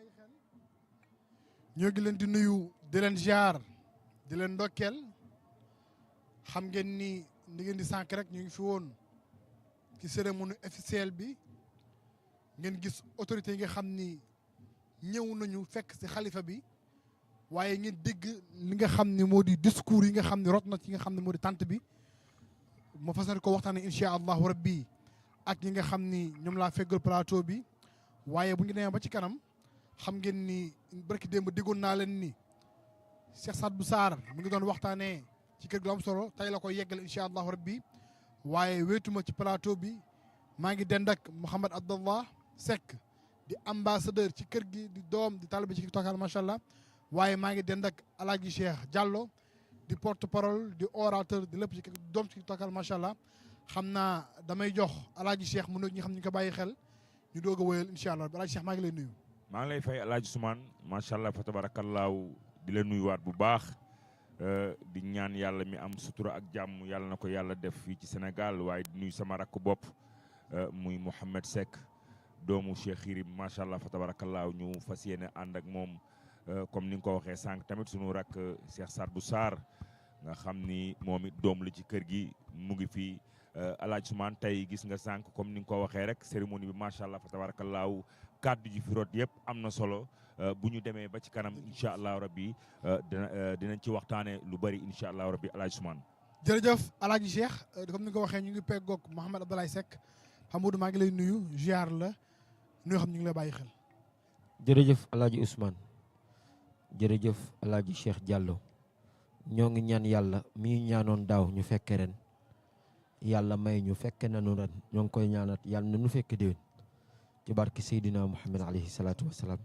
bàyyi xel ñoo ngi leen di nuyu di leen ziar di leen ndokkeel xam ngeen ni ngeen di sànq rek ñu ngi fi woon ci cérémonie officielle bi ngeen gis autorités yi nga xam ni ñëw nañu fekk ci xalifa bi waaye ngeen dégg li nga xam ni moo di discours yi nga xam ni rot na ci nga xam ne moo di tànt bi ma fas ko waxtaanee incha allahu rabbi ak ñi nga xam ni ñoom laa feggal plateau bi waaye bu ñu demee ba ci kanam xam ngeen ni barki démb déggoon naa leen ni Cheikh Sadbou Sarr mu ngi doon waxtaanee ci kër gu am solo tey la koy yeggal incha allahu rabbi waaye wéetuma ci plateau bi maa ngi dend ak Mouhamed Abdallah Seck di ambassadeur ci kër gi di doom di talibé ci TikTok macha allah waaye maa ngi dend ak Alaaji Cheikh Diallo di porte parole di orateur di lépp ci doom ci TikTok macha allah xam naa damay jox Alaaji Cheikh mu nekk ñi xam ñu ko bàyyi xel ñu doog a wéyal incha allah Alaaji Cheikh maa ngi lay nuyu. maa ngi lay fay Alaaji Ousmane macha allah fa tabarakallahu di la nuyuwaat bu baax di ñaan yàlla mi am sutura ak jàmm yàlla na ko yàlla def fii ci Sénégal waaye di nuyu sama rakk bopp muy Mouhamed Seck doomu Cheikh Yirim macha allah fa tabarakallahu ñu fas yéene ànd ak moom comme ni nga ko waxee sànq tamit sunu rakk Cheikh Sadbou Sarr nga xam ni moom it doom la ci kër gi mu ngi fii Alaaji Ousmane tey gis nga sànq comme ni nga ko waxee rek cérémonie bi macha allah fa tabarakallahu kàddu ji fi rot yëpp am na solo bu ñu demee ba ci kanam incha allah rabbi dinañ ci waxtaanee lu bëri incha allah rabbi Alaaji Ousmane. jërëjëf Alaaji Cheikh comme ni nga ko waxee ñu ngi peggoog Mouhamed Abdoulaye Seck Hamoudou maa ngi lay nuyu ziar la nuyu xam ñu ngi lay bàyyi xel. jërëjëf Alaaji Ousmane jërëjëf Alaaji Cheikh Diallo ñoo ngi ñaan yàlla mi ñaanoon daaw ñu fekke ren yàlla may ñu fekke nanu ren ñoo ngi koy ñaanat yàlla na nu fekke déwén ci barke Seydina Muhammad alayhi salaatu wasalaam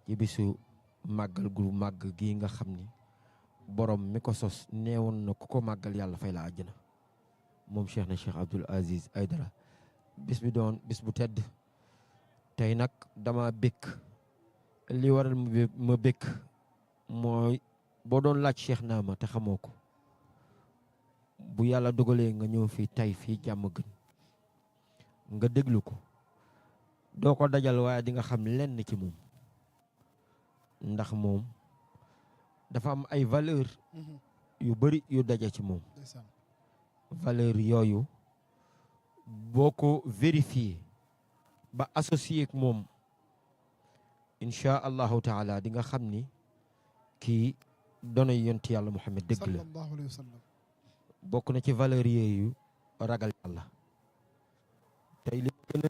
ci bisu màggal gu màgg gii nga xam ni borom mi ko sos neewoon na ku ko màggal yàlla fay la àjjana moom Cheikh na Cheikh Abdoul Aziz Aydara bis bi doon bis bu tedd tey nag dama békk li waral ma békk mooy boo doon laaj Cheikh Naama te xamoo ko bu yàlla dogalee nga ñëw fii tey fii jàmm gën nga déglu ko doo ko dajal waaye di nga xam lenn ci moom ndax moom dafa am ay valeur yu bari yu daje ci moom valeur yooyu boo ko vérifié ba associé ak moom incha allahu taala di nga xam ni kii doonay yonti yàlla Muhammad dëgg la sallallahu alayhi wa sallam bokk na ci valeur yooyu ragal yàlla tey li gën a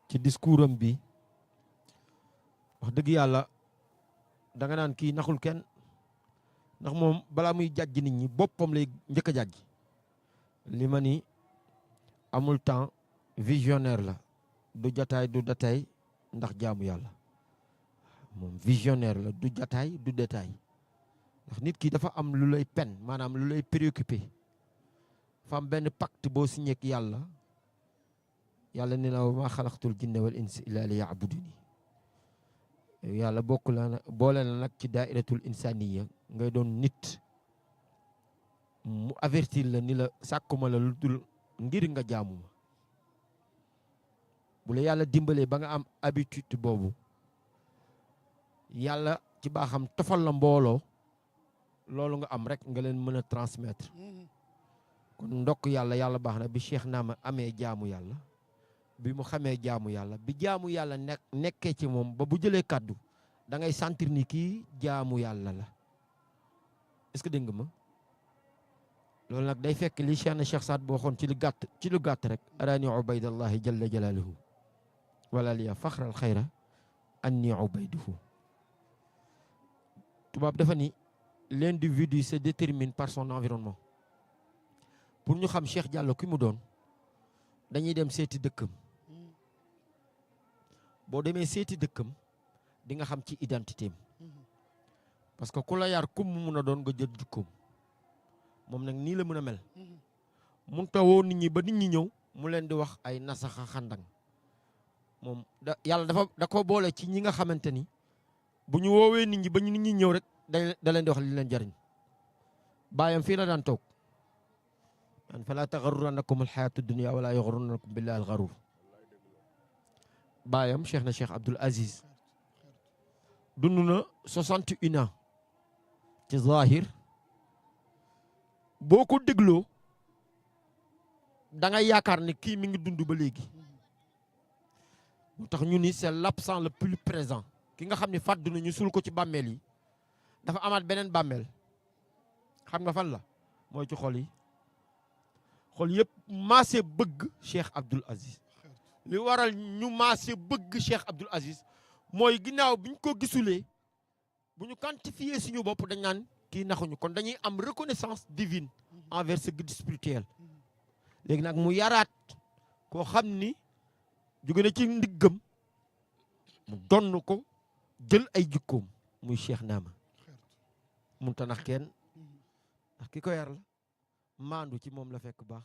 ci discours am bi wax dëgg yàlla da nga naan kii naxul kenn ndax moom balaa muy jàjj nit ñi boppam lay njëkk a jàjj li ma ni amul temps visionnaire la du jataay du détail ndax jaamu yàlla moom visionnaire la du jataay du détail ndax nit ki dafa am lu lay pen maanaam lu lay préoccupé dafa am benn pacte boo signé ak yàlla yàlla ne la wa maa xalaqtul jinna wal insa illa li yaabuduni yàlla bokk la boole la nag ci daairatul insaniya ngay doon nit mu avertir la ni la sàkkuma la lu dul ngir nga jaamu ma bu la yàlla dimbalee ba nga am habitude boobu yàlla ci baaxam tofal la mbooloo loolu nga am rek nga leen mën a transmettre kon ndokk yàlla baax na bi Cheikh Naama amee jaamu yàlla bi mu xamee jaamu yàlla bi jaamu yàlla nekkee ci moom ba bu jëlee kàddu da ngay sentir ni kii jaamu yàlla la est-ce que dégg nga ma loolu nag day fekk li Cheikh na Cheikh Saad boo xoon ci lu gàtt rek araani ubaydallahi jalla jalaaluhu wala liya faxral xayra anni ubayduhu tubaab dafa ni l'individu se détermine par son environnement pour ñu xam Cheikh Diallo ki mu doon dañuy dem seeti dëkkam boo demee seeti dëkkam di nga xam ci identité am parce que ku la yar kum mu mun a doon nga jël jukkoom moom nag nii la mën a mel mun ta woo nit ñi ba nit ñi ñëw mu leen di wax ay nasaxa xandang moom yàlla da ko boole ci ñi nga xamante ni bu ñu woowee nit ñi ba nit ñi ñëw rek da leen di wax li leen jariñ baayam fii la daan toog an fala taxarrurannakum alxayatu dunia wala yaxurrannakum billahi alxarur baayam Cheikh na Cheikh Abdoul Aziz dund na 61 ans ci zahir boo ko dégloo da ngay yaakaar ne kii mi ngi dund ba léegi moo tax ñu ni c'est l'absent le plus présent ki nga xam ne fàddu na ñu sul ko ci bàmmeel yi dafa amaat beneen bàmmeel xam nga fan la mooy ci xol yi xol yëpp maase bëgg Cheikh Abdoul Aziz li waral ñu maase bëgg Cheikh Abdoul Aziz mooy ginnaaw bi ñu ko gisulee bu ñu quantifier suñu bopp dañ naan kii naxuñu kon dañuy am reconnaissance divine envers ce guide spirituel léegi nag mu yaraat koo xam ni jóge na ci ndiggam mu donn ko jël ay jikkoom muy Cheikh Naama munta nax kenn ndax ki ko yar la maandu ci moom la fekk baax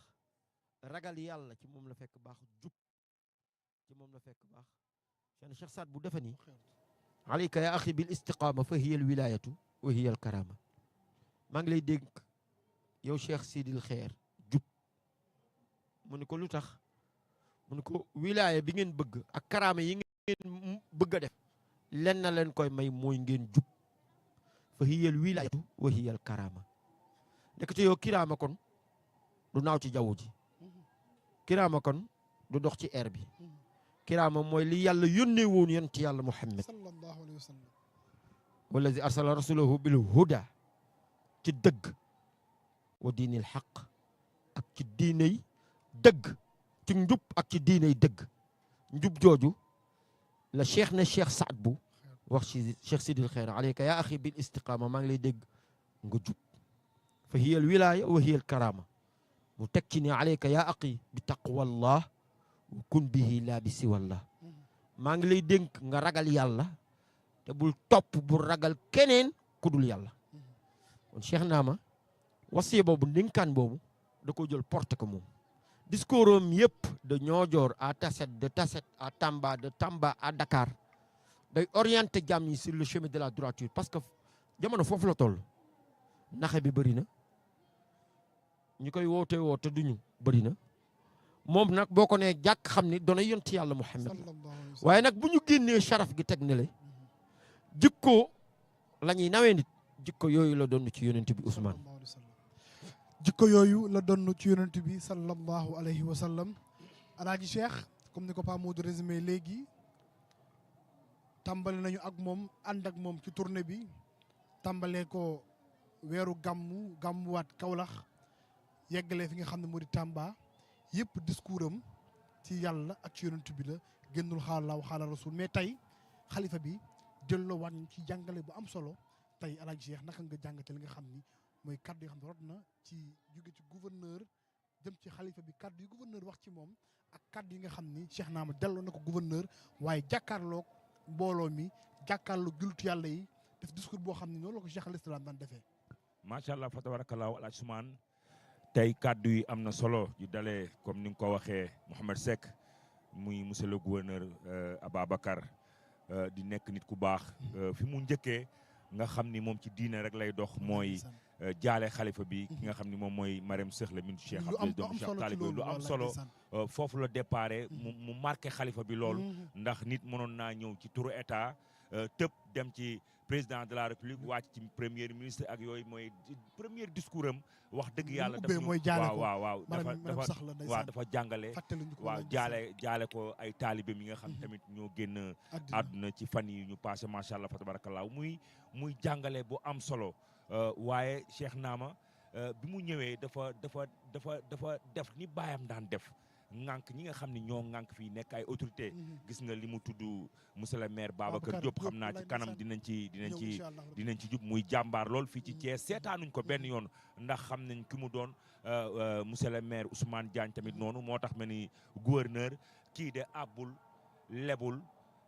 ragal yàlla ci moom la fekk baax jub ci moom la fekk baax seen Cheikh Saad bu defe ni alayka ya axi bil istiqama fa hiya al wilayatu wa hiya al karama maa ngi lay dégg yow Cheikh Sidil Xeer jub mu ni ko lu tax mu ni ko wilaya bi ngeen bëgg ak karama yi ngeen bëgg a def len na leen koy may mooy ngeen jub fa hiya al wilayatu wa hiya al karama ndekete yow kiraama kon du naaw ci jaww ji kiraama kon du dox ci air bi kiraama mooy li yàlla yónnee woon yonent yàlla Muhammad sallallahu alayhi wa sallam wallazi arsala rasulahu bil huda ci dëgg wa diinil xaq ak ci diiney dëgg ci njub ak ci diiney dëgg njub jooju la cheikh na cheikh Saad bu wax ci cheikh Sidil Xeer alayka yaa axi bil istiqama maa ngi lay dégg nga jub fa hiya al wilaya wa hiya al karama mu teg ci ne alayka yaa aqi bi taqwallah wa kun bihi laa bi siwallah maa ngi lay dénk nga ragal yàlla te bul topp bul ragal keneen ku dul yàlla kon Cheikh Naama wasiya boobu ndénkaan boobu da ko jël porte ko moom discours am yëpp de Niodior à Tassette de Tassette à Tamba de Tamba à Dakar day orienté jàmm yi sur le chemin de la droiture parce que jamono foofu la toll naxe bi bëri na ñu koy woote duñu bëri na moom nag boo ko nee jàkk xam ni doona yonti yàlla Muhammad waaye nag bu ñu génnee sharaf gi teg ne le jikko la ñuy nawee nit jikko yooyu la doon ci yonent bi Ousmane jikko yooyu la doon ci yonent bi sallallahu alayhi wa sallam alaaji Cheikh comme ni ko Pa Modou résumé léegi tàmbale nañu ak moom ànd ak moom ci tournée bi tàmbalee ko weeru gàmmuwaat Kaolack yeggalee fi nga xam ne moo di Tamba yëpp discours am ci yàlla ak ci yonent bi la génnul xaala xaala rasul mais tey xalifa bi jëlloo waat ñu ci jàngale bu am solo tey alaaji Cheikh naka nga jàngate li nga xam ni mooy kaddu yoo xam ne rot na ci jóge ci gouverneur jëm ci xalifa bi kaddu yi gouverneur wax ci moom ak kaddu yi nga xam ni Cheikh Naama delloo na ko gouverneur waaye jàkkaarloog mbooloo mi jàkkaarloog jullitu yàlla yi def discours boo xam ne noonu la ko Cheikh al Islam daan defee. macha allah fa tabarakallahu alaaji Ousmane tey kaddu yi am na solo yu dalee comme ni nga ko waxee Mouhamed Seck muy monsieur le gouverneur Ababacar di nekk nit ku baax fi mu njëkkee nga xam ni moom ci diine rek lay dox mooy jaale xalifa bi ki nga xam ni moom mooy Marème Cheikh la min Cheikh Abdou doomu Cheikh Talibé lu am solo foofu la déparé mu marqué xalifa bi loolu ndax nit mënoon naa ñëw ci turu état tëb dem ci président de la république wàcc ci premier ministre ak yooyu mooy premier discours am wax dëgg yàlla dafa jàngale waaw jaale ko ay taalibeem yi nga xam tamit ñoo génn àdduna ci fan yi ñu passé macha allah fa tabarakallah muy jàngale bu am solo waaye Cheikh Naama bi mu ñëwee dafa def ni baayam daan def ŋànk ñi nga xam ne ñoo ŋànk fii nekk ay autorité gis nga li mu tudd monsieur le maire Babacar Diop xam naa ci kanam dinañ ci jub muy jàmbaar lool fii ci Thiès seetaanuñ ko benn yoon ndax xam nañ ki mu doon monsieur le maire Ousmane Diagne tamit noonu moo tax ma ni gouverneur kii de àbbul lebul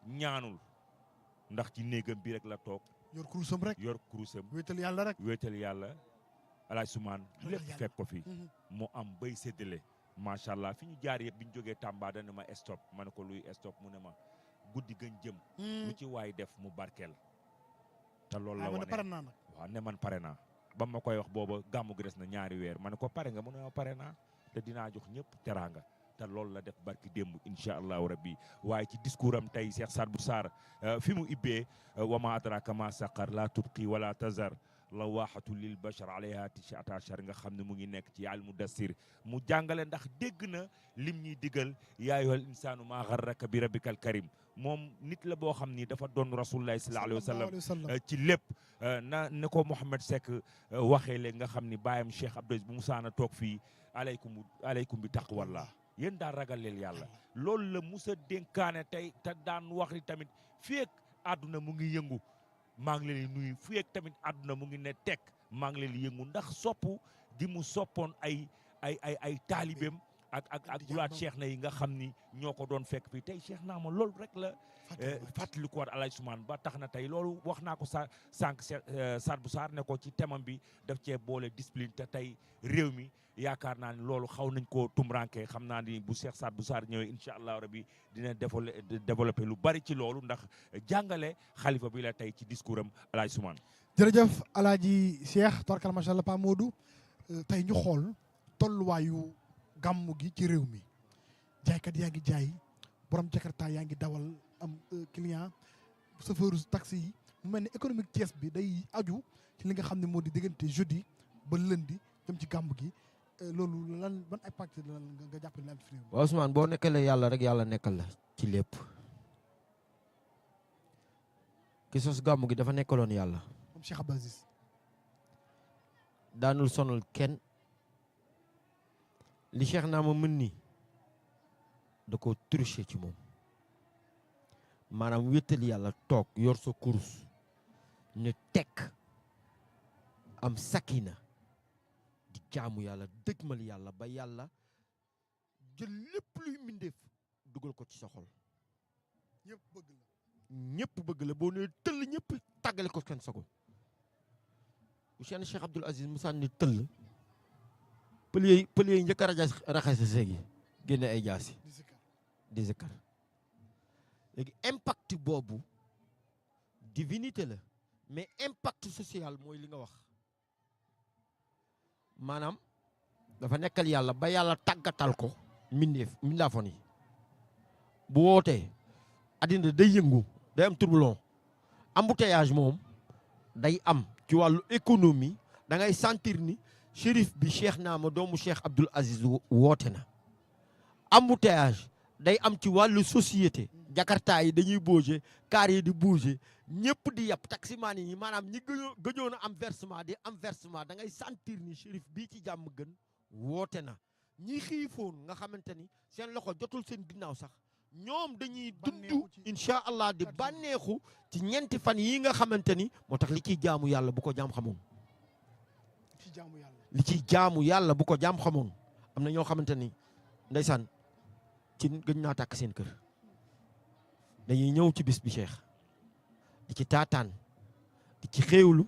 ñaanul ndax ci néegam bi rek la toog yor kurusam wéetal yàlla rek Alaaji Ousmane lépp fekk ko fi mu am bay séddale macha allah fi ñu jaar yëpp bi ñu jógee Tamba dana ma stop ma ne ko luy stop mu ne ma guddi gën jëm. lu ci waay def mu barkeel. te loolu la wane waaw ne man pare naa. ba ma koy wax booba gàmmu gi des na ñaari weer ma ne ko pare nga mu ne ma pare naa te dinaa jox ñëpp teraanga te loolu la def barki démb incha allahu rabbi waaye ci discours am tey Cheikh Sadbou Sarr fi mu ibbee wama adraka ma saqar la tubqi wala tazar lawaaxatu lil bashar alayha tis'ata ashar nga xam ne mu ngi nekk ci al mudassir mu jàngale ndax dégg na lim ñuy digal yaa ayyuhal insaanu maa gharraka bi rabbikal karim moom nit la boo xam ni dafa doon rasulullahi sallallahu alayhi wa sallam ci lépp ne ko Mouhamed Seck waxee léegi nga xam ni baayam Cheikh Abdou Aziz bu musaana toog fii aleykum bi taqwallah yéen daal ragal leen yàlla loolu la musa dénkaane tey te daan wax ni tamit fii ak àdduna mu ngi yëngu maa ngi leen di nuyu fii ak tamit àdduna mu ngi ne tekk maa ngi leen di yëngu ndax soppu gi mu soppoon ay taalibeem ak gulaat cheikh na yi nga xam ni ñoo ko doon fekk fii tey cheikh naa ma loolu rek la fàttali ko waat Alaaji Ousmane ba tax na tey loolu wax naa ko sànq Sadbou Sarr ne ko ci thème bi daf cee boole discipline te tey réew mi yaakaar naa ni loolu xaw nañ koo tumranke xam naa ni bu Cheikh Sadbou Sarr ñëwee incha allah rabi dina développé lu bari ci loolu ndax jàngale xalifa bi la tey ci discours am Alaaji Ousmane. jërëjëf Alaaji Cheikh tabarkalla macha allah Pa Modou tey ñu xool tolluwaayu gàmmu gi ci réew mi jaaykat yaa ngi jaay borom jakarta yaa ngi dawal am client chauffeur taxi yi mu mel ni économique Thiès bi day aju ci li nga xam ne moo di diggante jeudi ba lundi dem ci gàmmu gi loolu lan ban impact la nga jàpp ne am ci réew mi. waaw Ousmane boo nekkalee yàlla rek yàlla nekkal la ci lépp ki sos gàmmu gi dafa nekkaloon yàlla. moom Cheikh Abdou Aziz daanul sonal kenn li Cheikh naa ma mën nii da ko tricher ci moom maanaam wéttali yàlla toog yor sa kurus ne tekk am sakina di jaamu yàlla dëgmal yàlla ba yàlla jël lépp luy mbindeef dugal ko ci sa xol ñëpp bëgg la boo nee tëll ñëpp tàggale ko kenn sago bu seen Cheikh Abdoul Aziz Moussa ni tëll pël yi njëkk a raxas sa seeg yi génne ay jaasi di zikkar léegi impact boobu divinité la mais impact social mooy li nga wax maanaam dafa nekkal yàlla ba yàlla tàggatal ko mindaafoon yi bu wootee addina day yëngu day am turbulent embouteillage moom day am ci wàllu économie da ngay sentir ni shérif bi Cheikh Naama doomu Cheikh Abdoul Aziz woote na embouteillage day am ci wàllu société jakarta yi dañuy bouger car yi di bouger ñëpp di yàpp taximaan yi maanaam ñi gëjoon a am versement di am versement da ngay sentir ni shérif bii ci jàmm gën woote na ñi xiifoon nga xamante ni seen loxo jotul seen ginnaaw sax ñoom dañuy dund incha allah di bànneexu ci ñeenti fan yi nga xamante ni moo tax li ciy jaamu yàlla bu ko jaam xamoon li ciy jaamu yàlla bu ko jaam xamoon am na ñoo xamante ni ndeysaan ci gëj naa tàkk seen kër dañuy ñëw ci bis bi Cheikh di ci taataan di ci xéewlu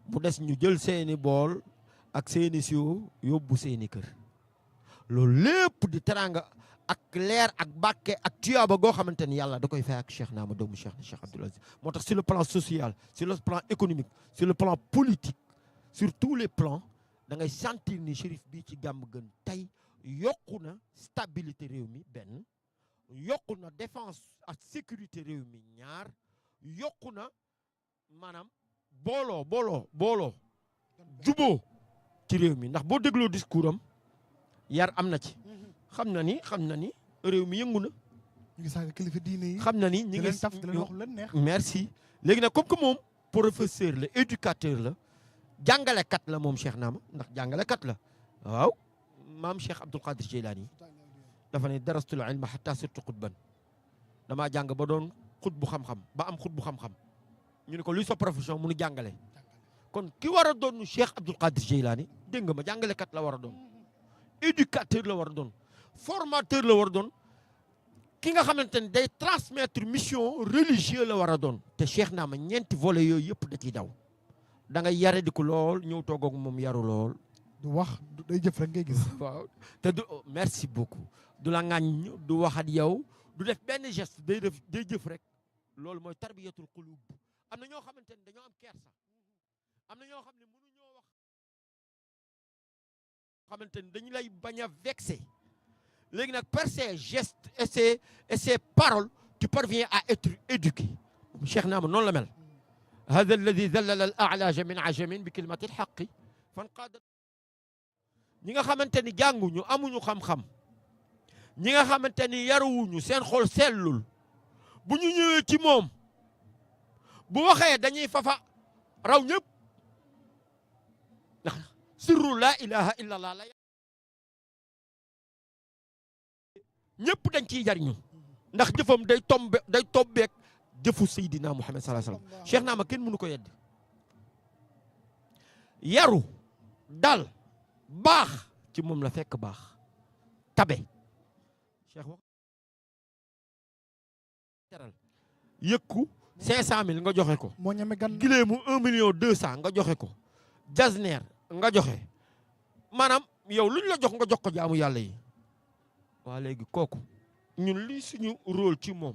mu des ñu jël seeni bool ak seeni siwo yóbbu seeni kër loolu lépp di teranga ak leer ak bàkke ak tuyaaba goo xamante ni yàlla da koy fay ak Cheikh Naama doomu Cheikh Abdoul Aziz moo tax sur le plan social sur le plan économique sur le plan politique sur tous les plans da ngay sentir ni shérif bii ci gàmm gën tey yokku na stabilité réew mi benn yokku na défense ak sécurité réew mi ñaar yokku na maanaam booloo juboo ci réew mi ndax boo dégloo discours am yar am na ci xam na ni réew mi yëngu na. ñu ngi saaga kilifa diine yi. xam na ni ñu ngi taf di leen wax lu leen neex. merci léegi nag comme que moom professeur la éducateur la jàngalekat la moom Cheikh Naama ndax jàngalekat la waaw maam Cheikh Abdoul Qadir Jeylaani dafa ne darastul ilma hatta sirtu xutban damaa jàng ba doon xut bu xam-xam ba am xut bu xam-xam ñu ne ko luy sa profession mu nu jàngale kon ki war a doon Cheikh Abdoul Qadir Jeylaani dégg nga ma jàngalekat la war a doon éducateur la war a doon formateur la war a doon ki nga xamante ne day transmettre mission religieuse la war a doon te Cheikh Naama ñeenti volets yooyu yëpp da ciy daw da ngay yare di ko lool ñëw toog ak moom yaru lool. du wax day jëf rek ngay gis. waaw te du merci beaucoup du la ŋàññ du wax ak yow du def benn geste day jëf rek loolu mooy tarbiyatul qulub am na ñoo xamante ne dañoo am kersa am na ñoo xam ne mënuñoo wax xamante ni dañu lay bañ a vexé léegi nag par ses gestes et ses paroles tu parviens à être éduqué cheikh naa ma noonu la mel hada alladi dallala al a'laja min ajamin bi kalimati al haqqi fan qaada ñi nga xamante ni jànguñu amuñu xam-xam ñi nga xamante ni yaruwuñu seen xol sellul bu ñu ñëwee ci moom bu waxee dañuy fafa raw ñëpp ndax sirru laa ilaha illa allah la ñëpp dañ ciy jariñu ndax jëfam day tobbeek jëfu Seydina Muhammad sallallahu alayhi wasallam cheikh naa ma kenn mënu ko yedd yaru dal baax ci moom la fekk baax tabe cheikh wax teral yëkku 500 000 nga joxe ko moo ñeme gan gileemu 1 200 000 nga joxe ko jasneer nga joxe maanaam yow luñ la jox nga jox ko jaamu yàlla yi waa léegi kooku ñun lii suñu rôle ci moom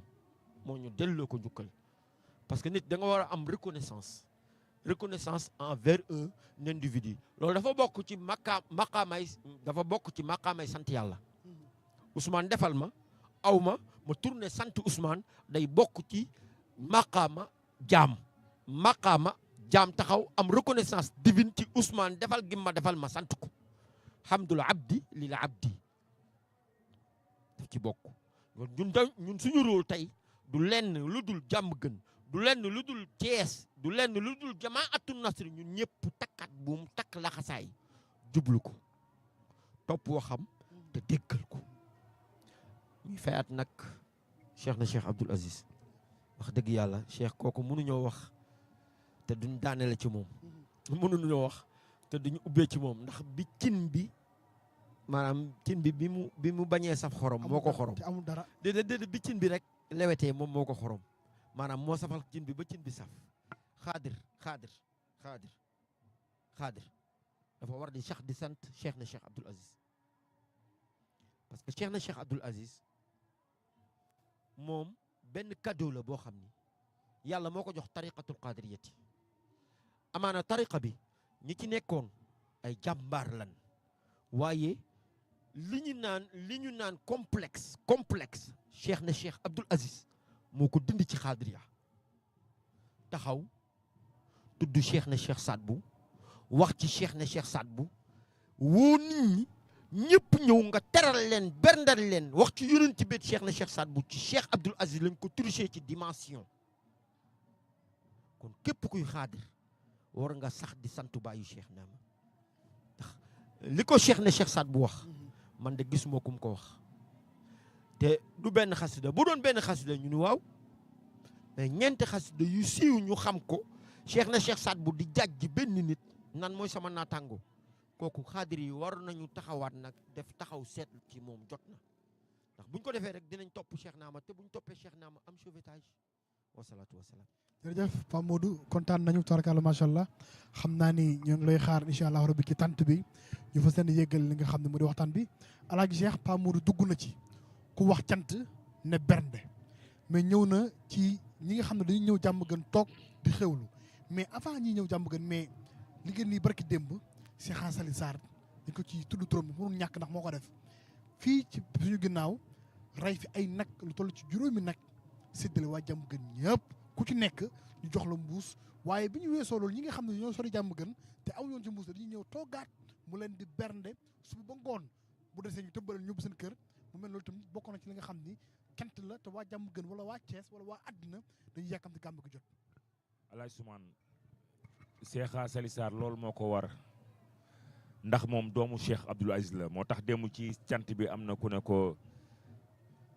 moo ñu delloo ko njukkal parce que nit da nga war a am reconnaissance envers un individu loolu dafa bokk ci maqaamay sant yàlla Ousmane defal ma aw ma tourné sant Ousmane day bokk ci maqaama jaam taxaw am reconnaissance divine ci Ousmane defal gi ma defal ma sant ko hamdul abdi lil abdi daf ci bokk ñun suñu rôle tey du lenn lu dul jàmm gën du lenn lu dul Cees du lenn lu dul jamaatu nasri ñun ñëpp takkat buum takk laxasaay jublu ko topp waxam te déggal ko ñuy fayaat nag Cheikh Abdoul Aziz wax dëgg yàlla Cheikh kooku mënuñoo wax te duñ daanele ci moom mënuñoo wax te duñu ubbee ci moom ndax bi cin bi maanaam cin bi mu bañee saf xorom moo ko xorom amul dara déedéet bi cin bi rek lewetee moom moo ko xorom maanaam moo safal cin bi ba cin bi saf xaadir dafa war di Cheikh di sant Cheikh Abdoul Aziz parce que Cheikh Abdoul Aziz moom benn cadeau la boo xam ni yàlla moo ko jox tariqatul qadiriyati amaana tariqa bi ñi ci nekkoon ay jàmbaar lan waaye li ñu naan complexe Cheikh Abdoul Aziz moo ko dindi ci xaadiriya taxaw tudd Cheikh Saad Bou wax ci Cheikh Saad Bou woo nit ñi ñëpp ñëw nga teral leen berndal leen wax ci yonent ci biir Cheikh Saad Bou ci Cheikh Abdoul Aziz lañ ko triché ci dimension kon képp kuy xaadir war nga sax di santu bàyyi Cheikh naama ndax li ko Cheikh Saad Bou wax man de gisuma kum ko wax te du benn xasida bu doon benn xasida ñu ni waaw mais ñeenti xasida yu siiw ñu xam ko Cheikh Saad Bou di jàjj benn nit nan mooy sama naataango kooku xaadir yi war nañu taxawaat nag def taxaw seetlu ci moom jot na ndax buñ ko defee rek dinañ topp Cheikh Naama te buñ toppee Cheikh Naama am sauvetage wasalaatu wasalaam. jërëjëf Pape Modou kontaan nañu tabaarkalla macha allah xam naa ni ñoo ngi lay xaar incha allah rabbi ci tant bi ñu fas yéene yëggal li nga xam ne mu di waxtaan bi alaaji Cheikh Pape Modou dugg na ci ku wax cant ne bernde mais ñëw na ci ñi nga xam ne dañuy ñëw jàmm gën toog di xewlu mais avant ñi ñëw jàmm gën mais li ngeen nii barki démb Cheikh Hassali Sarr dañ ko ci tudd turam bi mënul ñàkk ndax moo ko def fii ci suñu ginnaaw rey fi ay nag lu toll ci juróomi nag séddale waa jàmm gën ñëpp ku ci nekk ñu jox la mbuus waaye bi ñu weesoo loolu ñi nga xam ne ñoo sori jàmm gën te amuñu woon ci mbuus dañuy ñëw toogaat mu leen di bernde suba ba ngoon bu desee ñu tëbbaleen ñëbbu seen kër mu mel loolu tamit bokk na ci li nga xam ni cant la te waa jàmm gën wala waa Thiès wala waa àddina dañuy yàkkamti gàmm gi jot. Alaaj Soumane Cheikh Hassali Sarr loolu moo ko war ndax moom doomu Cheikh Abdoul Aziz la moo tax démb ci cant bi am na ku ne ko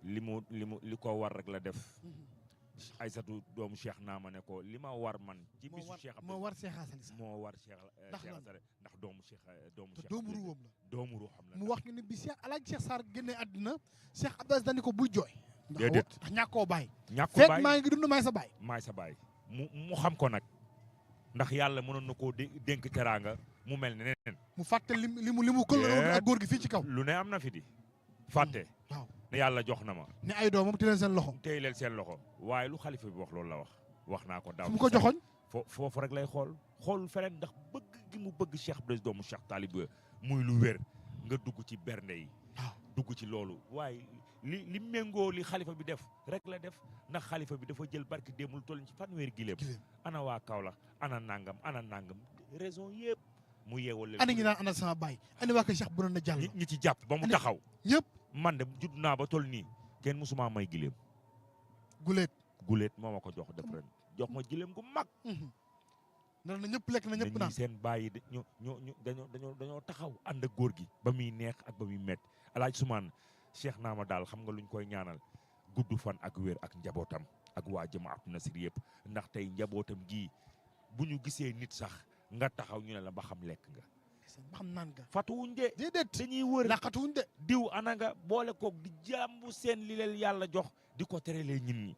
li ko war rek la def. Aysatu doomu Cheikh Naama ne ko li ma war man. ci bisu Cheikh moo war Cheikh Hassali Sarr moo war Cheikh Hassali ndax doomu Cheikh doomu ruwam la doomu ruuxam la mu wax ñu ne bi Cheikh Alaaji Cheikh Sarr génnee àddina Cheikh Abdoul Aziz dañu ko bul jooy. déedéet ndax ñàkkoo baay. ñàkkoo baay fekk maa ngi dund maay sa baay. maay sa baay mu xam ko nag ndax yàlla mënoon na koo dénk teraanga mu mel ne neneen. mu fàtte li mu këllëroon ak góor gi fii ci kaw. lu ne am na fi di fàtte. waaw ne yàlla jox na ma. ne ay doomam téye leen seen loxo. téye leen seen loxo waaye lu xalifa bi wax loolu la wax naa ko daaw. fu mu ko joxoñ foofu rek lay xool feneen ndax bëgg gi mu bëgg Cheikh Abdoul Aziz doomu Cheikh Talib muy lu wér nga dugg ci bernde yi. waaw dugg ci loolu waaye li méngoo li xalifa bi def rek la def ndax xalifa bi dafa jël barki démul toll ci fanweeri gileem ana waa Kaolack ana nangam raison yëpp mu yeewal leen. ana ngi naan ana sama baay ana waa kay Cheikh bu na jàll ñi ci jàpp ba mu taxaw ñëpp man de judd naa ba toll nii kenn musuma may gileem guleet moo ma ko jox def ren jox ma gileem gu mag na ñëpp lekk na ñëpp naan seen bàyyi ñu dañoo taxaw ànd ak góor gi ba muy neex ak ba muy métti alaaj sumaan Cheikh Naama daal xam nga luñ koy ñaanal gudd fan ak wér ak njabootam ak waa jamaatu nasir yëpp ndax tey njabootam gii bu ñu gisee nit sax nga taxaw ñu ne la ba xam lekk nga ba xam naan nga fatuwuñ de déedéet dañuy wër laqatuwuñ de diw ana nga boole koog di jàmbu seen li leen yàlla jox di ko terelee ñin ñi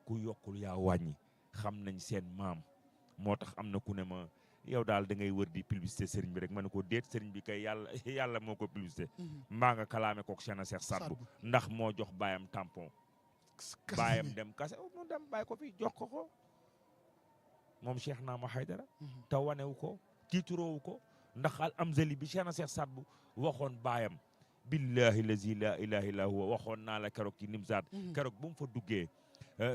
ku yokkul yaa wàññi xam nañ seen maam moo tax am na ku ne ma yow daal da ngay wër di publicité sëriñ bi rek ma ne ko déet sëriñ bi kay yàlla moo ko publicité mbaa nga kalaame kook Cheikh Cheikh Sadbu ndax moo jox baayam tampon baayam dem kase mu dem bàyyi ko fi jox ko moom Cheikh Naama Haydara te wanewu ko tiituroowu ko ndax al amzali bi Cheikh Cheikh Sadbu waxoon baayam billahi lazi la ilaha illa huwa waxoon naa la keroog ci Nimzaat keroog bu mu fa duggee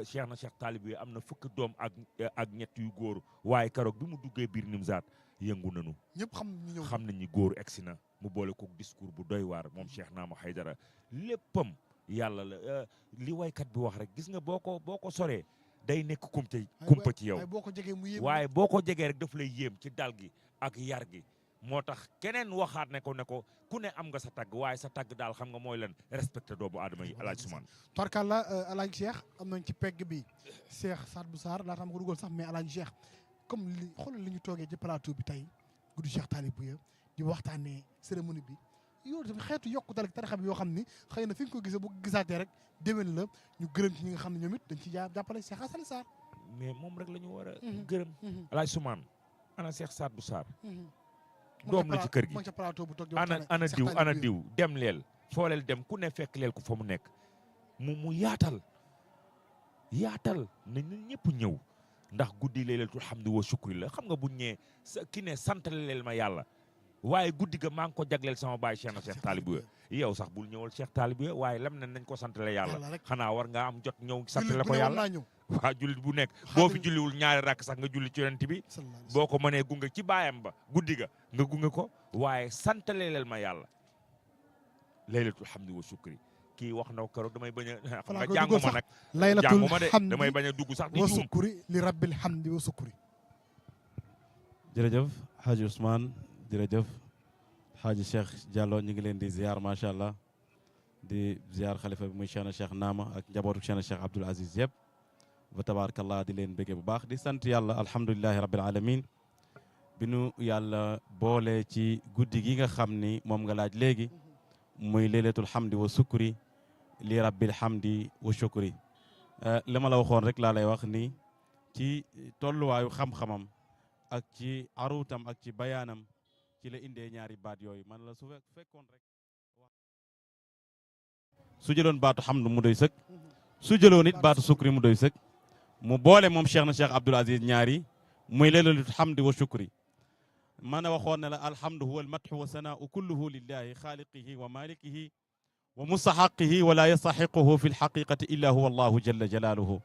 Cheikh na Cheikh Taalib yi am na fukki doom ak ñett yu góor waaye keroog bi mu duggee biir Nimzaat yëngu nañu ñëpp xam nañ ni góor egsi na mu boole kook discours bu doy waar moom Cheikh Naama Haydara léppam yàlla la li waykat bi wax rek gis nga boo ko soree day nekk kumpa ci yow waaye boo ko jegee rek daf lay yéem ci dal gi ak yar gi moo tax keneen waxaat ne ko ku ne am nga sa tagg waaye sa tagg daal xam nga mooy lan respecté doomu aadama yi alaaj Sumaan tarkalla alaaj Cheikh am nañ ci pegg bi Cheikh Sadbou Sarr laata ma ko dugal sax mais alaaj Cheikh comme xoolal li ñu toogee ci plateau bi tey guddi Cheikh Taalibou ya di waxtaanee cérémonie bi yow tamit xeetu yokku dal tarixa bi yoo xam ni xëy na fi nga ko gisee bu ko gisaatee rek déwén la ñu gërëm ci ñi nga xam ne ñoom it dañ ci jàppale Cheikh Assane Sarr mais moom rek la ñu war a gërëm alaaj Sumaan ana Cheikh Sadbou Sarr doom la ci kër gi ana diw dem leel fooleel dem ku ne fekk leel ko fa mu nekk mu yaatal na ñëpp ñëw ndax guddi laylatul hamdi wa shukri la xam nga buñ ñee ki ne santale leel ma yàlla waaye guddi ga maa ngi ko jagleel sama baay Cheikh na Cheikh Taalibou yow sax bul ñëwal Cheikh Taalibou waaye lam ne nañ ko santale yàlla xanaa war nga am jot ñëw santale ko yàlla waaw jullit bu nekk boo fi julliwul ñaari rakk sax nga julli ci yonent bi boo ko mënee gunge ci baayam ba guddi ga nga gunge ko waaye santale leel ma yàlla laylatul hamdi wa shukri kii wax na ko keroog damay bañ a xam nga jànguma nag jànguma de damay bañ a dugg sax di wa sukuri li rabbil hamdi wa sukuri jërëjëf Hadji Ousmane jërëjëf Hadji Cheikh Diallo ñu ngi leen di ziar macha allah di ziar xalifa bi muy Cheikh na Cheikh Naama ak njabootu Cheikh na Cheikh Abdoul Aziz yëpp ba tabarakallah di leen bëggee bu baax di sant yàlla alhamdulilahi rabbil alamin bi nu yàlla boole ci guddi gi nga xam ni moom nga laaj léegi muy laylatul hamdi wa sukuri li rabbil hamdi wa shukri li ma la waxoon rek laa lay wax ni ci tolluwaayu xam-xamam ak ci aruutam ak ci bayaanam ci la indee ñaari baat yooyu man la su fekkoon rek su jëloon baatu hamdu mu doy sëkk su jëloon it baatu sukri mu doy sëkk mu boole moom Cheikh na Cheikh Abdoul Aziz ñaari muy laylatul hamdi wa shukri man a waxoon ne la alhamdu huwa almadhu wa sanaau kulluhu lillahi xaaliqihi wa malikihi wa mustahaqihi wa la yastaxiquhu fi lxaqiqati illa huwa allahu jalla jalaaluhu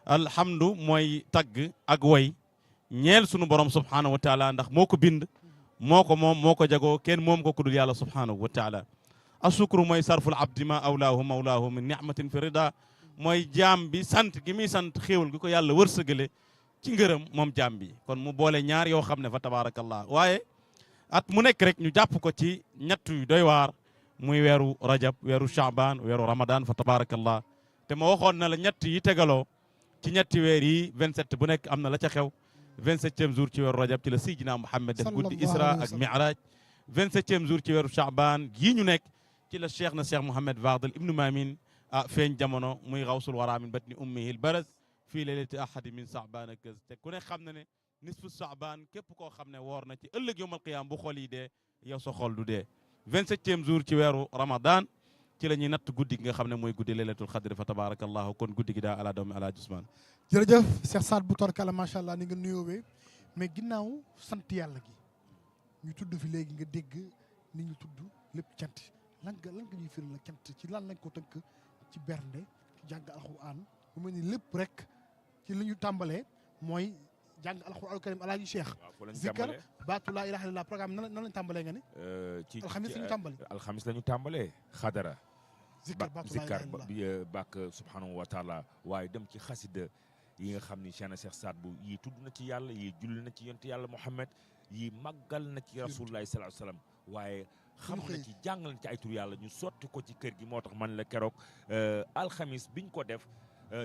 alhamdu mooy tagg ak way ñeel sunu borom subhanahu wa taala ndax moo ko bind moo ko moom moo ko jagoo kenn moom ko kudul yàlla subhanahu wa taala asukru mooy sarful abdi ma awlaahu mawlaahu min nicmatin fi rida mooy jaam bi sant gi muy sant xéewal gi ko yàlla wërsëgale ci ngërëm moom jaam bi kon mu boole ñaar yoo xam ne fa tabarakallah waaye at mu nekk rek ñu jàpp ko ci ñett yu doy waar muy weeru rajab weeru shaaban weeru ramadan fa tabarakallah te ma waxoon na la ñett yi tegaloo ci ñetti weer yi 27 bu nekk am na la ca xew 27e jour ci weeru rajab ci la Seydina Muhammad def guddi isra ak mi'raj 27e jour ci weeru shaaban gii ñu nekk ci la cheikh na cheikh Mouhamed Fadel ibnu Mamin feeñ jamono muy xawsul wara min batni ummihil baraz fii laylati ahadi min saabana kës te ku ne xam na ne nisfu saaban képp koo xam ne woor na ci ëllëg yawmal qiyaam bu xol yi dee yow sa xol du dee 27e jour ci weeru ramadan ci la ñuy natt guddi gi nga xam ne mooy guddi laylatul xadri fa tabarakallahu kon guddi gi daa ala doomi Alaaji Usmaan jërëjëf Cheikh Sadbou torkala macha allah ni nga nuyoowee mais ginnaaw sant yàlla gi ñu tudd fi léegi nga dégg ni ñu tudd lépp cant lan nga ñuy firil la cant ci lan lañ ko tënk ci bernde ci jàng alxuraan mu mel ni lépp rek ci li ñu tàmbalee mooy jàng alxuraan karim alaaji Cheikh zikkar baatu laa ilaaha illallaah programme nan lañ tàmbalee nga ne ci alxamis lañu tàmbale alxamis lañu tàmbalee xadara zikkar baatu laa ilaaha illallaah bi bàkk subhanahu wa taala waaye dem ci xasida yi nga xam ni Cheikhna Cheikh Saad Bou yii tudd na ci yàlla yii julli na ci yonent yàlla Muhammad yii màggal na ci rasulullahi sallallahu alayhi wasallam waaye xam na ci jàngal na ci ay tur yàlla ñu sotti ko ci kër gi moo tax man la keroog alxamis biñ ko def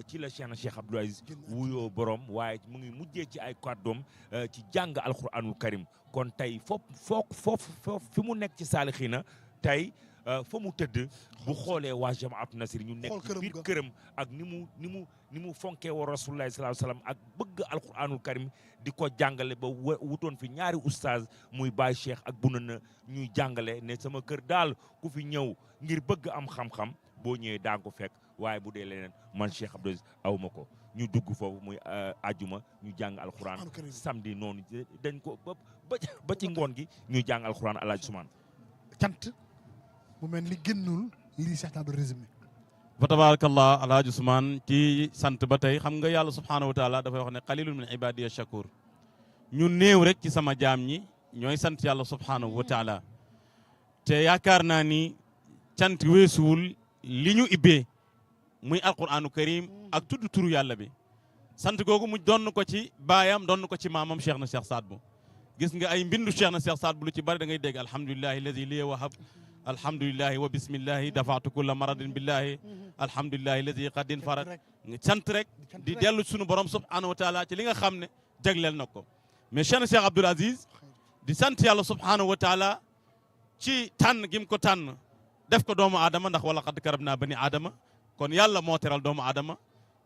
ci la Cheikhna Cheikh Abdoul Aziz wuyoo borom waaye mu ngi mujjee ci ay kàddoom ci jàng alquranul karim kon tey foofu fi mu nekk ci saalixiina tey fa mu tëdd bu xoolee waa jamaatu nasir ñu nekk ci biir këram ak ni mu fonkee wa rasulullahi sallallahu alayhi wasallam ak bëgg alquranul karim di ko jàngale ba wutoon fi ñaari oustaz muy Baye Cheikh ak Bunana ñuy jàngale ne sama kër daal ku fi ñëw ngir bëgg am xam-xam boo ñëwee daa ko fekk waaye bu dee leneen man Cheikh Abdou Aziz awma ko ñu dugg foofu muy ajuma ñu jàng alquran samedi noonu dañ ko ba ci ngoon gi ñuy jàng alquran Alaaji Ousmane cant mu mel ni génnul lii Cheikh Tall résumé fa tabarakallah Alaaji Ousmane ci sant ba tey xam nga yàlla subhanahu wa taala dafay wax ne qalilun min ibadiya shakur ñu néew rek ci sama jaam ñi ñooy sant yàlla subhanahu wa taala te yaakaar naa ni cant weesuwul li ñu ibbee muy alquranu karim ak tudd turu yàlla bi sant googu mu donn ko ci baayam donn ko ci maamam Cheikhna Cheikh Saad Bou gis nga ay mbindu Cheikhna Cheikh Saad Bou lu ci bari da ngay dégg alhamdulillahi alladi liya wahab alhamdulillahi wa bismillahi dafaatu kulla maradin billahi alhamdulillahi alladi qadin farad sant rek di dellu sunu borom subhanahu wa taala ci li nga xam ne jagleel na ko mais Cheikhna Cheikh Abdoul Aziz di sant yàlla subhanahu wa taala ci tànn gim ko tànn def ko doomu aadama ndax wala qad karabna bani aadama kon yàlla moo teral doomu aadama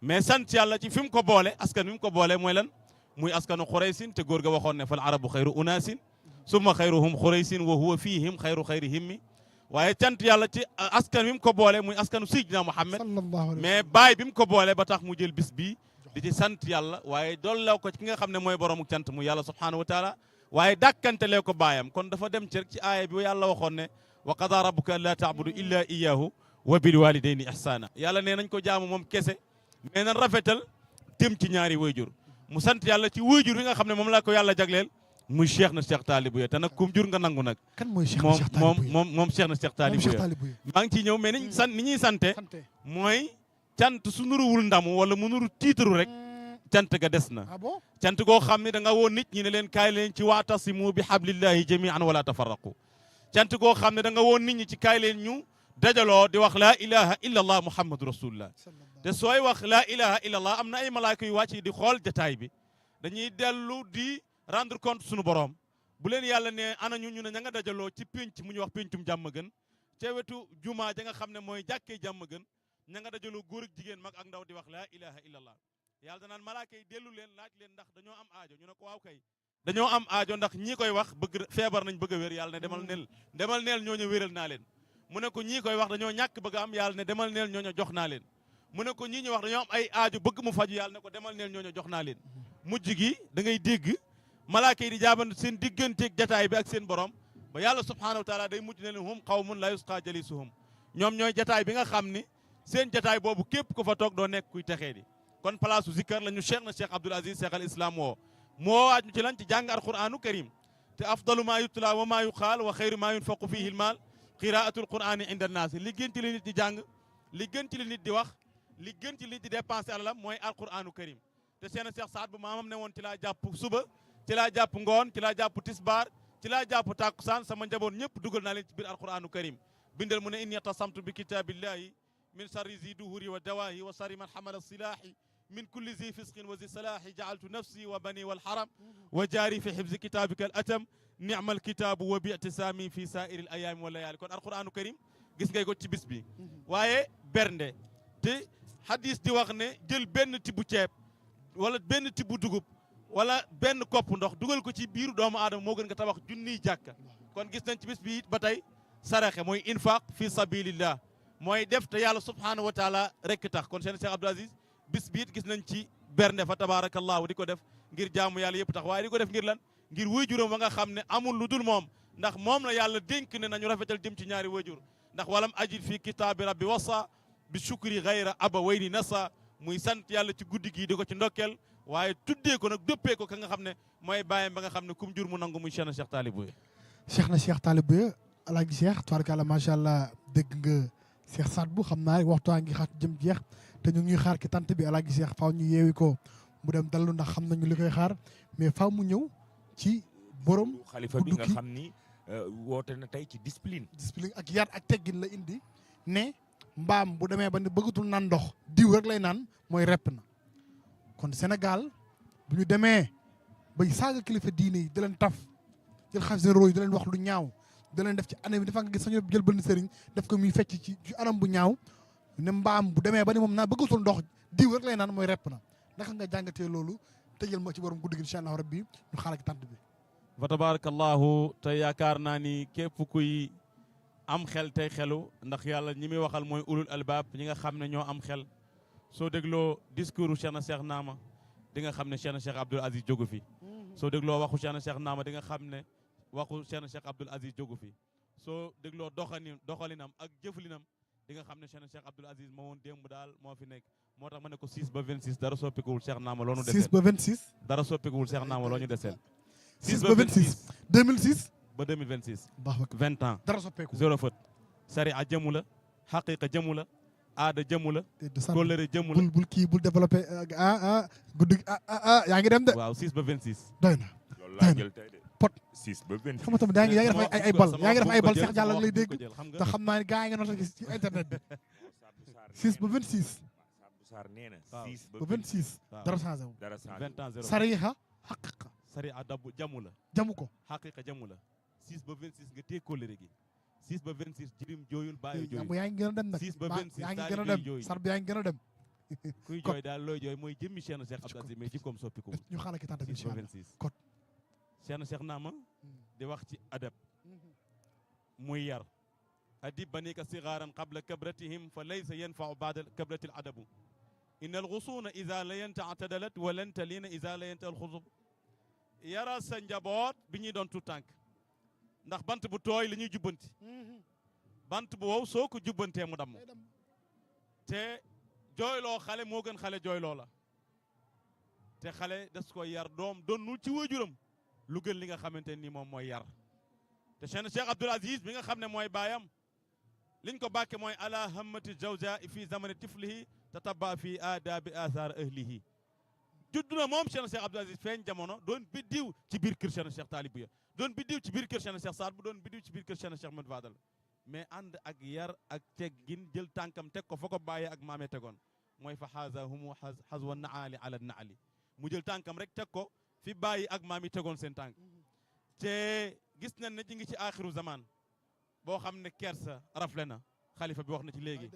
mais sant yàlla ci fi mu ko boole askan wi mu ko boole mooy lan muy askanu xuraysin te góor ga waxoon ne fal arabu xayru unaasin summa xayruhum xuraysin wa huwa fihim xayru xayrihimmi waaye sant yàlla ci askan wi mu ko boole muy askanu Seydina Muhammad mais baay bi mu ko boole ba tax mu jël bis bii di ci sant yàlla waaye dollaw ko ci ki nga xam ne mooy boroomu cant mu yàlla subhanahu wa taala waaye dàkkantelee ko baayam kon dafa dem ci rek ci aaya bi yàlla waxoon ne wa qada rabbuka an laa ta'budu illa iyyahu wa bil walidayni ihsana yàlla nee nañ ko jaamu moom kese mais nan rafetal tim ci ñaari wayjur mu sant yàlla ci wayjur yi nga xam ne moom la ko yàlla jagleel muy Cheikhna Cheikh Talibou Ye te nag kum jur nga nangu nag kan mooy Cheikhna Cheikh Talibou Ye moom Cheikhna Cheikh Talibou Ye maa ngi ciy ñëw mais ni ñuy sante mooy cant su nuruwul ndamu wala mu nuru tiitaru rek cant ga des na cant goo xam ne da nga woo nit ñi ne leen kaay leen ci waatasimu bi hablillahi jami'an wala tafarraqu cant goo xam ne da nga woo nit ñi ci kaay leen ñu dajaloo di wax laa ilaha illa allah muhammadu rasulullah te sooy wax laa ilaha illa allah am na ay malaaka yu wàcc di xool jataay bi dañuy dellu di rendre compte suñu borom bu leen yàlla ne ana ñu ne ña nga dajaloo ci pénc mu ñu wax péncum jàmm gën ca wetu jumaa ja nga xam ne mooy jàkkee jàmm gën ña nga dajaloo góor ak jigéen mag ak ndaw di wax laa ilaha illa allah yàlla danaan malaaka yi dellu leen laaj leen ndax dañoo am aajo ñu ne ko waaw kay dañoo am aajo ndax ñii koy wax bëgg feebar nañ bëgg a wér yàlla ne demal neel ñooñu wéral naa leen mu ne ko ñii koy wax dañoo ñàkk bëgg am yàlla ne demal neel ñooñu jox naa leen mu ne ko ñii ñu wax dañoo am ay aajo bëgg mu faju yàlla ne ko demal neel ñooñu jox naa leen mujj gi da ngay dégg malaaka yi di jaabante seen digganteeg jataay bi ak seen borom ba yàlla subhanahu wa taala day mujj ne leen hum qawmun la yusqa jalisuhum ñoom ñooy jataay bi nga xam ni seen jataay boobu képp ku fa toog doo nekk kuy texee di kon place u zikkar la ñu Cheikhna Cheikh Abdoul Aziz Cheikh al Islam woo moo waaj ñu ci lan ci jàng alquranu karim te afdalu ma yutla wa ma yuqaal wa xayru ma yunfaqu fihi l maal qiraatul qurani inda annaas li gën ci li nit di jàng li gën ci li nit di wax li gën ci li nit di dépensé alalam mooy alquranu karim te Cheikhna Cheikh Saad Bou maamam ne woon ci laa jàpp suba ci laa jàpp ngoon ci laa jàpp tisbaar ci laa jàpp tàkkusaan sama njaboot ñëpp dugal naa leen ci biir alquranu karim bindal mu ne inni tasamtu bi kitabillahi min sarri zi duhuri wa dawahi wa sarri man hamala silahi min kulli zi fisqin wa zi salahi ja'altu nafsi wa bani wal haram wa jari fi hifzi kitabika al atam ni'mal kitabu wa bi'tisami fi sa'iri al ayami wal layali kon alquranu karim gis ngay ko ci bis bi waaye bernde te hadis di wax ne jël benn tibbu ceeb wala benn tibbu dugub wala benn kopp ndox dugal ko ci biiru doomu aadama moo gën nga tabax junniy jàkka kon gis nañ ci bis bi it ba tey saraxe mooy infaq fi sabilillah mooy def te yàlla subhanahu wa taala rekk tax kon seen Cheikh Abdoul Aziz bis bi it gis nañ ci bernde fa tabarakallahu di ko def ngir jaamu yàlla yëpp tax waaye di ko def ngir lan ngir wayjuram wa nga xam ne amul lu dul moom ndax moom la yàlla dénk ne nañu rafetal jëm ci ñaari wayjur ndax walam ajid fi kitaabi rabbi wasa bi shukri gayra abawayni nasa muy sant yàlla ci guddi gii di ko ci ndokkeel waaye tuddee ko nag dëppee ko ka nga xam ne mooy bàyyam ba nga xam ne kum jur mu nangu muy Cheikh na Cheikh Talib Bouya. Cheikh na Cheikh Talib Bouya alaaji Cheikh tubaarkalla macha allah dégg nga Cheikh Saad Bou xam naa waxtu waa ngi xaar jëm jeex te ñu ngi xaar ki tant bi alaaji Cheikh faaw ñu yeewi ko mu dem dallu ndax xam nañu li koy xaar mais faaw mu ñëw ci borom. xalifa bi nga xam ni woote na tey ci discipline. discipline ak yar ak teggin la indi ne mbaam bu demee ba ne bëggatul naan ndox diw rek lay naan mooy repp na kon Sénégal bu ñu demee bay saaga kilifa diine yi da leen taf jël xaf généraux yi da leen wax lu ñaaw da leen def ci anam bi dafa nga gis sañu jël benn sëriñ def ko muy fecc ci anam bu ñaaw ne mbaam bu demee ba ne moom naa bëggatul ndox diw rek lay naan mooy repp na naka nga jàngatee loolu tëjal ma ci borom guddi gi incha allah rabbi ñu xaaral ci tant bi. fa tabarakallahu te yaakaar naa ni képp kuy am xel tey xelu ndax yàlla ñi muy waxal mooy ulul albaab ñi nga xam ne ñoo am xel soo dégloo discours Cheikh na Cheikh Naama di nga xam ne Cheikh na Cheikh Abdoul Aziz jógu fi soo dégloo waxu Cheikh na Cheikh Naama di nga xam ne waxu Cheikh na Cheikh Abdoul Aziz jógu fi soo dégloo doxalinam ak jëflinam di nga xam ne Cheikh na Cheikh Abdoul Aziz moo woon démb daal moo fi nekk moo tax ma ne ko 6 ba 26 dara soppikuwul Cheikh Naama loo ñu deseel 6 ba 26 dara soppikuwul Cheikh Naama loo ñu deseel 6 ba 26 2006 ba 2026 baax ba 20 ans dara soppeeku zéro faute sariya jëmu la xaqiqa jëmu la aada jëmu la kóllëre jëmu la bul kii bul développé guddi yaa ngi dem de waaw 6 ba 26 doy na loolu laa jël tey de pot 6 ba 26 xam nga tamit yaa ngi def ay bal yaa ngi def ay bal Cheikh Diallo lay dégg te te xam naa ne gars yi nga noota gis ci internet bi 6 ba 26 Sadou Sarr nee na 6 ba 26 dara changé wu dara changé 20 ans zéro sariha xaqiqa sariya dabu jëmu la jamu ko xaqiqa jëmu la 6 ba 26 nga téye kóllëre gi 6 ba 26 jirim jooyul baayu jooyul yaa ngi gën a dem nag 6 ba 26 yaa ngi taalibe gën a dem jooy sar bi yaa ngi gën a dem kuy jooy daal looy jooy mooy jëmmi Cheikh na Cheikh Abdoul Aziz mais jikkoom soppiku ñu xaaral ki tànta bi 6 ba incha allah 26 kot Cheikh na Cheikh Naama di wax ci adab muy yar adib banika sigaaran qabla kabratihim fa laysa yanfau baada kabrati al adabu in alxusuuna ida la yenta atadalat wa lan talina ida la yenta alxusub yara sa njaboot bi ñuy doon tout tànk ndax bant bu tooy la ñuy jubbanti bant bu wow soo ko jubbantee mu damm te jooyloo xale moo gën xale jooyloo la te xale des ko yar doom donnul ci waajuram lu gën li nga xamante ni moom mooy yar te Cheikh Abdoul Aziz bi nga xam ne mooy baayam liñ ko bàkke mooy ala hammati zawja fi zamani tiflihi tataba fi aadabi athar ahlihi judd na moom Cheikh Abdoul Aziz feeñ jamono doon biddiw ci biir kër Cheikh Talib Bouya doon biddiw ci biir kër Cheikh Saad Bou doon biddiw ci biir kër Cheikh Ahmed Fadal mais ànd ak yar ak teggin jël tànkam teg ko fa ko bàyyee ak maamee tegoon mooy fa xaasa humu xaswa naali ala naali mu jël tànkam rek teg ko fi bàyyi ak maam yi tegoon seen tànk te gis nañ ne ci ngi ci axiru zaman boo xam ne kersa rafle na xalifa bi wax na ci léegi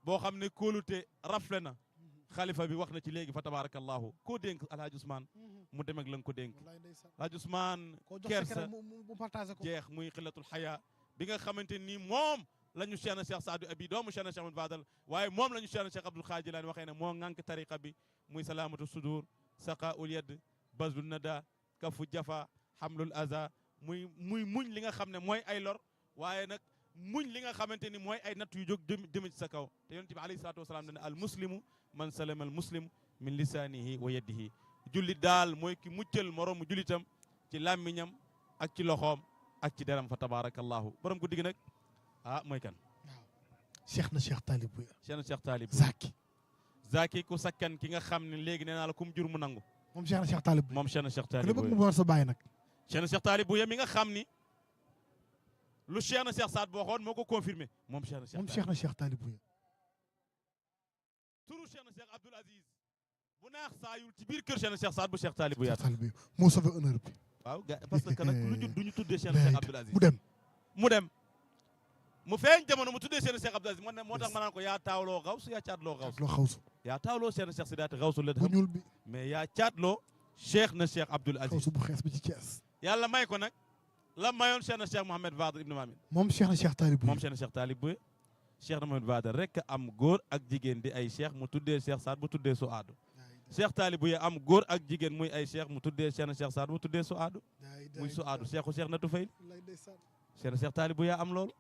boo xam ne kóolute rafle na xalifa bi wax na ci léegi fa tabarakallahu koo dénk alhaji Ousmane mu dem ak la nga ko dénk alhaji Ousmane kersa jeex muy xilatul xaya bi nga xamante ni moom la ñu Cheikh na Cheikh Saadu Abi doomu Cheikh na Cheikh Ahmed Fadal waaye moom la ñu Cheikh na Cheikh Abdoul Xaaji Jilaani waxee ne moo ŋànk tariqa bi muy salaamatu sudur saqaul yad bazlul nada kafu jafa hamlul aza muy muñ li nga xam ne mooy ay lor waaye nag muñ li nga xamante ni mooy ay natt yu jóg jëm ci sa kaw te yonent bi alayhi salaatu wasalaam dane al muslimu man salama al muslim min lisaanihi wa yadihi jullit daal mooy ki muccal moroomu jullitam ci làmmiñam ak ci loxoom ak ci deram fa tabarakallahu borom guddi gi nag mooy kan waaw Cheikh na Cheikh Talib Bouya Cheikh na Cheikh Talib Zaki ku sakkan ki nga xam ne léegi nee naa la kum jur mu nangu moom Cheikh na Cheikh Talib Bouya moom Cheikh na Cheikh Talib ku ne bëgg mu war sa bàyyi nag Cheikh na Cheikh Talib Bouya mi nga xam ni lu Cheikh na Cheikh Saad boo xoon moo ko confirmé moom Cheikh na Cheikh Talib Bouya turu Cheikh na Cheikh Abdoul Aziz bu naax saayul ci biir kër Cheikh na Cheikh Saad bu Cheikh Talib Bouya moo sauvé honneur bi waaw parce que nag lu judd duñu tuddee Cheikh na Cheikh Abdoul Aziz mu dem mu feeñ jamono mu tuddee Cheikh na Cheikh Abdoul Aziz moo tax ma naan ko yaa taawloo xawsu yaa caatloo xawsu yaa taawloo Cheikh na Cheikh Sidaati xawsu la bu ñuul bi mais yaa caatloo Cheikh na Cheikh Abdoul Aziz xawsu bu xees bi ci Thiès yàlla may ko nag la mayoon Cheikh na Cheikh Mouhamed Fadel Ibn Mamin moom Cheikh na Cheikh Talib Bouya moom Cheikh na Cheikh Talib Bouya Cheikh na Mouhamed Fadel rek am góor ak jigéen di ay cheikh mu tuddee Cheikh Saad bu tuddee su aadu Cheikh Talib Bouya am góor ak jigéen muy ay cheikh mu tuddee Cheikh na Cheikh Saad bu tuddee su aadu muy su aadu cheikhu Cheikh na Tufayl Cheikh na Cheikh Talib Bouya am loolu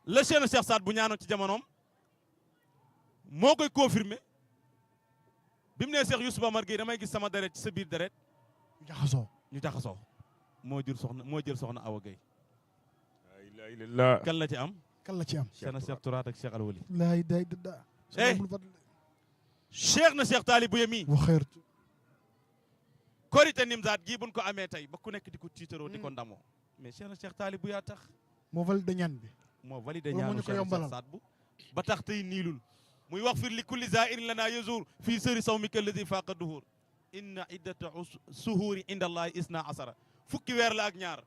la Cheikh na Cheikh Saad bu ñaanoon ci jamonoom moo koy confirmer bi mu nee Cheikh Youssouf Amar Gueye damay gis sama deret ci sa biir deret ñu jaxasoo moo jël soxna Awa Gueye. la ilaha illallah. kan la ci am. Cheikh na Cheikh Touraat ak Cheikh Alwali. Cheikh na Cheikh Taalib Bouye mi korite Nimzaat gii buñ ko amee tey ba ku nekk di ko tiitaroo di ko ndamoo mais Cheikh na Cheikh Taalib Bouye tax moo validé ñaan bi moo validé ñaanu Cheikh na Cheikh Saad bu ba tax tey niilul muy wax fir li kulli zairin lana yazur fii sëri sawmika alladi faaqa duhur inna iddata suhuuri inda allahi isna asara fukki weer la ak ñaar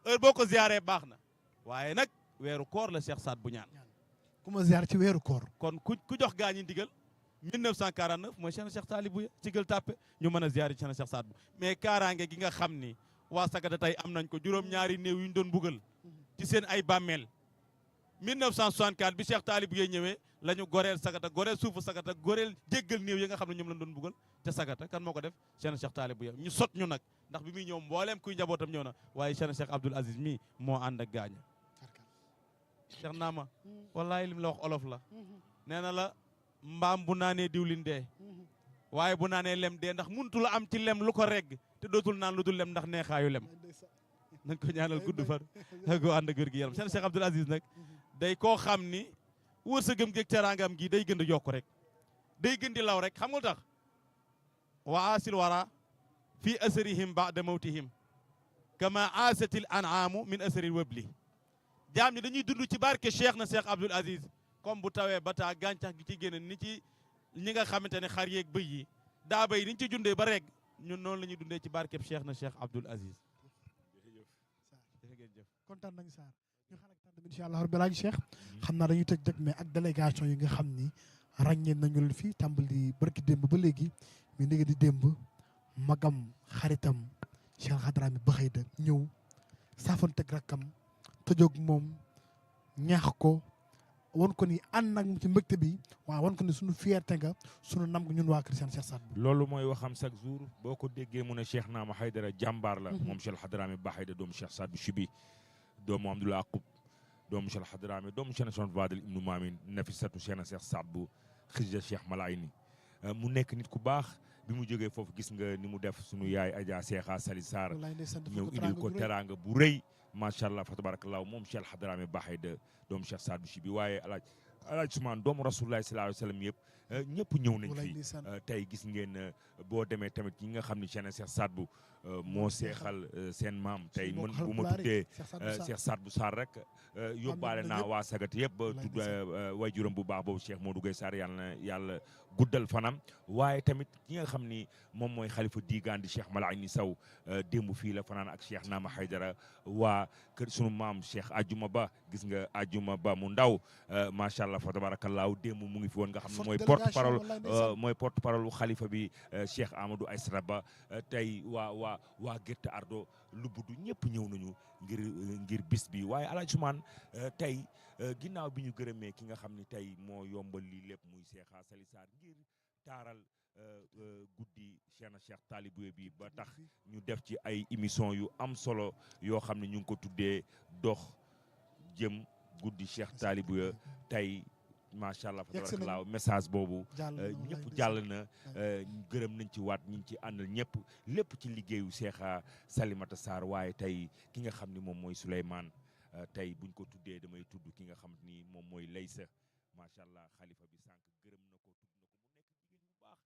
heure boo ko ziaree baax na waaye nag weeru koor la Cheikh Saad bu ñaan ku ma ziar ci weeru koor kon ku jox gaañi ndigal 1949 mooy Cheikh na Cheikh Taalib Bouye ci Gueule Tapée ñu mën a ziar Cheikh na Cheikh Saad bu mais kaaraange gi nga xam ni waa Sagata tey am nañ ko juróom-ñaari néew yu ñu doon bugal ci seen ay bàmmeel 1964 bi Cheikh Taalib Bouye ñëwee la ñu goreel Sagata goreel suufu Sagata goreel jéggal néew yi nga xam ne ñoom lañ doon bugal ca Sagata kan moo ko def Cheikh na Cheikh Taalib Bouye ñu sot ñu nag ndax bi muy ñëw mbooleem kuy njabootam ñëw na waaye Cheikh na Cheikh Abdoul Aziz mii moo ànd ak gaaña Cheikh Naama wallahi lim la wax olof la nee na la mbaam bu naanee diwlin dee waaye bu naanee lem dee ndax muntu la am ci lem lu ko regg te dootul naan lu dul lem ndax neexaayu lem nañ ko ñaanal gudd fan go ànd ak wér gi yaram Cheikh Cheikh Abdoul Aziz nag day koo xam ni wërsëgam gi ak teraangam gi day gën di yokk rek day gën di law rek xam nga tax wa aasil wara fi asarihim ba'da mawtihim kama aasatil an'aamu min asaril wabli jaam ñi dañuy dund ci barke Cheikh na Cheikh Abdoul Aziz comme bu tawee ba taa gàncax gi ci génn ni ci ñi nga xamante ne xar yeeg bëy yi daa bay ni ñu ci dundee ba rek ñun noonu la ñuy dundee ci barkeb Cheikh na Cheikh Abdoul Aziz. jërëjëf kontaan nañu Sarr ñu xaar ak tànn incha allah rabbi laaj Cheikh xam naa dañuy tëj rek mais ak délégation yi nga xam ni ràññee nañu leen fii tàmbali barki démb ba léegi mi ngi di démb magam xaritam Cheikh Hadrami Baxayda ñëw saafoonteeg rakkam tëjoog moom ñaax ko. won ko ni ànd nag ci mbégte bi waaw won ko ni suñu fierté nga suñu nam nga ñun waa kër Cheikh Saad bu loolu mooy waxam chaque jour boo ko déggee mu ne Cheikh Naama Haydara jàmbaar la moom Cheikh Hadrami Baxayda doomu Cheikh Saad bu Chibi doomu Abdoulaye Aqub doomu Cheikh Hadrami doomu Cheikh Son Vadel Ibnu Maamin Nafisatu Cheikh na Cheikh Saad bu xija Cheikh Malayni mu nekk nit ku baax bi mu jógee foofu gis nga ni mu def suñu yaay Adja Cheikha Sali Sarr ñëw indil ko teraanga bu rëy macha allah fa tabarakallah moom Cheikh Hadrami Baxayda doomu Cheikh Saad bu Chibi waaye alaaj Usmaan doomu Rasulullah sallallahu alayhi wa sallam yëpp ñëpp ñëw nañ fi tey gis ngeen boo demee tamit ñi nga xam ne Cheikh na Cheikh Saad bu moo seexal seen maam tey man bu ma tuddee Cheikh Saad bu Sarr rek yóbbaale naa waa Sagat yëpp ba tudd waajuram bu baax boobu Cheikh Modou Gueye Sarr yàlla na yàlla guddal fanam waaye tamit ki nga xam ni moom mooy xalifa diigaan di Cheikh Malayni Sow démb fii la fanaan ak Cheikh Naama Haydara waa kër sunu maam Cheikh Ajuma Ba gis nga Ajuma Ba mu ndaw macha allah fa tabarakallahu démb mu ngi fi woon nga xam ne mooy porte parole xalifa bi Cheikh Amadou Aysra Ba tey waa Gerte Ardo Lubbudu ñëpp ñëw nañu ngir bis bi waaye Alaaji Usmaan tey ginnaaw bi ñu gërëmee ki nga xam ne tey moo yombal lii lépp muy Cheikh Sali Sarr ngir taaral guddi Cheikh na Cheikh Taalib Bouye bi ba tax ñu def ci ay émission yu am solo yoo xam ne ñu ngi ko tuddee dox jëm guddi Cheikh Taalib Bouye tey macha allah tabarakallah message boobu ñëpp jàll na gërëm nañ ci waat ñu ngi ci àndal ñëpp lépp ci liggéeyu Cheikha Salimata Sarr waaye tey ki nga xam ni moom mooy Souleymane tey buñ ko tuddee damay tudd ki nga xam ni moom mooy Laysa macha allah xalifa bi sànq gërëm na ko tudd na ko mu nekk jigéen bu baax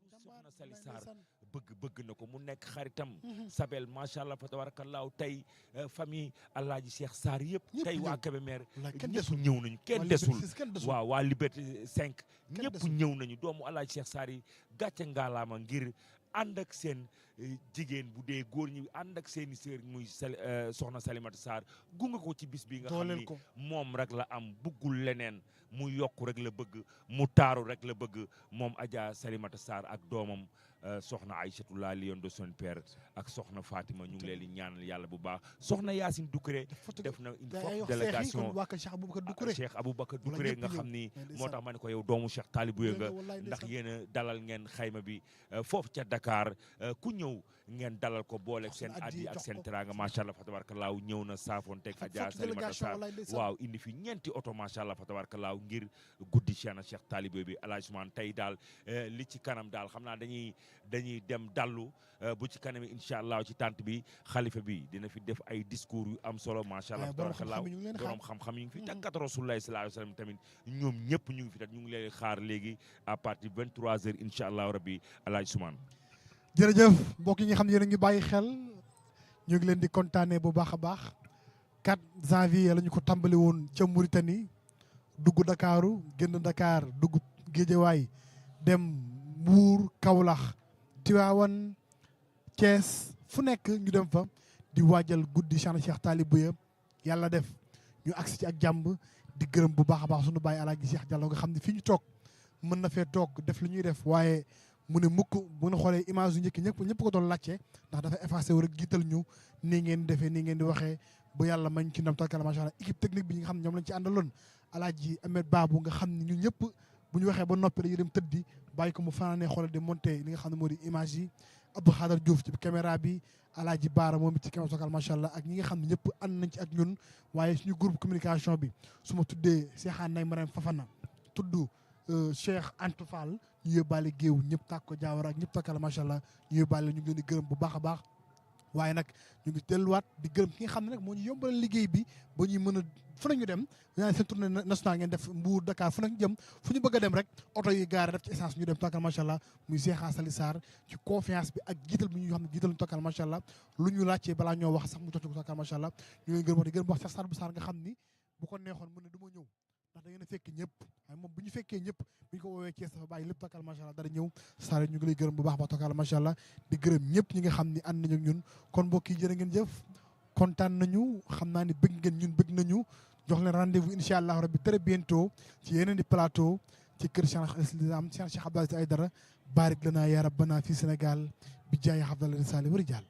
lu soxna Sali Sarr bëgg na ko mu nekk xaritam Sabel macha allah fa tabarakallahu tey famille Alaaji Cheikh Sarr yëpp tey waa Kébémer ñëpp ñëw nañu kenn desul waaw waa Liberté 5 ñëpp ñëw nañu doomu Alaaji Cheikh Sarr yi gàcce ngaalaama ngir ànd ak seen jigéen bu dee góor ñi ànd ak seeni sœur muy soxna Salimata Sarr gunge ko ci bis bi nga xam ni moom rek la am buggul leneen mu yokku rek la bëgg mu taaru rek la bëgg moom Adja Salimata Sarr ak doomam soxna Aïchatou la lion de son père ak soxna Fatima ñu ngi leen di ñaanal yàlla bu baax soxna Yacine Doucouré def na une forte délégation Cheikh Aboubacar Doucouré nga xam ni moo tax ma ne ko yow doomu Cheikh Talibou nga ndax yéen a dalal ngeen xayma bi foofu ca Dakar ku ñëw ngeen dalal ko boole seen addi ak seen teraanga macha allah fa tabarakallaahu ñëw na saafonteeg Adja Salimata Sarr waaw indi fi ñeenti oto macha allah fa tabarakallaahu ngir guddi Cheikh Talibou bi Alaaji Ousmane tey daal li ci kanam daal xam naa dañuy dem dallu bu ci kanam incha allah ci tànt bi xalifa bi dina fi def ay discours yu am solo macha allah tabarakallaahu borom xam-xam ñu ngi fi tàggat rasulullahi sallallahu alayhi wa sallam tamit ñoom ñëpp ñu ngi fi ñu ngi leen xaar léegi à partir de 23h incha allah rabbi Alaaji Ousmane. jërëjëf mbokk yi nga xam ne yéen a ngi bàyyi xel ñu ngi leen di kontaanee bu baax a baax 4 janvier la ñu ko tàmbali woon ca Mauritanie dugg Dakaru génn Dakar dugg Géejawaay dem Mbuur Kaolack Tivaouane Thiès fu nekk ñu dem fa di waajal guddi Cheikh Talibou ya yàlla def ñu agsi ci ak jàmm di gërëm bu baax a baax sunu bàyyi Alaaji Cheikh Diallo nga xam ne fii ñu toog mën na fee toog def li ñuy def waaye mu ne mukk bu ñu xoolee image yu njëkk ñëpp ko doon laajte ndax dafa effacé wu rek jiital ñu nii ngeen defee nii ngeen di waxee ba yàlla mañ ci ndam takkala macha allah équipe technique bi nga xam ne ñoom lañ ci àndaloon Alaaji Ahmed Babou nga xam ne ñun ñëpp bu ñu waxee ba noppi dañuy dem tëddi bàyyi ko mu fanaanee xoolal di monté li nga xam ne moo di image yi Abdou Khadar Diouf ci caméra bi Alaaji Baara moom it ci caméra takkala macha allah ak ñi nga xam ne ñëpp ànd nañ ci ak ñun waaye suñu groupe communication bi su ma tuddee Cheikh Nay Marème Fafana tudd Cheikh Antou Fall ñu yóbbaale géew ñëpp tàkk ko jaawara ak ñëpp takkala macha allah ñu yóbbaale ñu ngi leen di gërëm bu baax a baax waaye nag ñu ngi delluwaat di gërëm ki nga xam ne nag moo ñu yombalal liggéey bi ba ñuy mën a fu nañu dem yaa seen tournée nationale ngeen def Mbour Dakar fu nañu jëm fu ñu bëgg a dem rek oto yi gaare def ci essence ñu dem takkal macha allah muy Cheikh Sali Sarr ci confiance bi ak jiital bi ñu xam ne jiital ñu takkal macha allah lu ñu laajtee balaa ñoo wax sax mu jox ko takkal macha allah ñu ngi gërëm wax di gërëm wax Cheikh Sarr bu Sarr nga xam ni bu ko neexoon mu ne du ma ñëw ndax da ngeen a fekk ñëpp waaye moom bu ñu fekkee ñëpp bu ñu ko woowee Thiès dafa bàyyi lépp takkal macha allah dara ñëw Sarr ñu ngi lay gërëm bu baax ba takkal macha allah di gërëm ñëpp ñi nga xam ni ànd nañu ak ñun kon mbokk yi jërë ngeen jëf kontaan nañu xam naa ni bëgg ngeen ñun bëgg nañu jox leen rendez-vous incha allah rabbi très bientôt ci yeneen di plateau ci kër Cheikh Islam Cheikh Abdou Aziz Aïdara barik lana ya rabbana fi Sénégal bi jaay Abdallah Risali wa rijal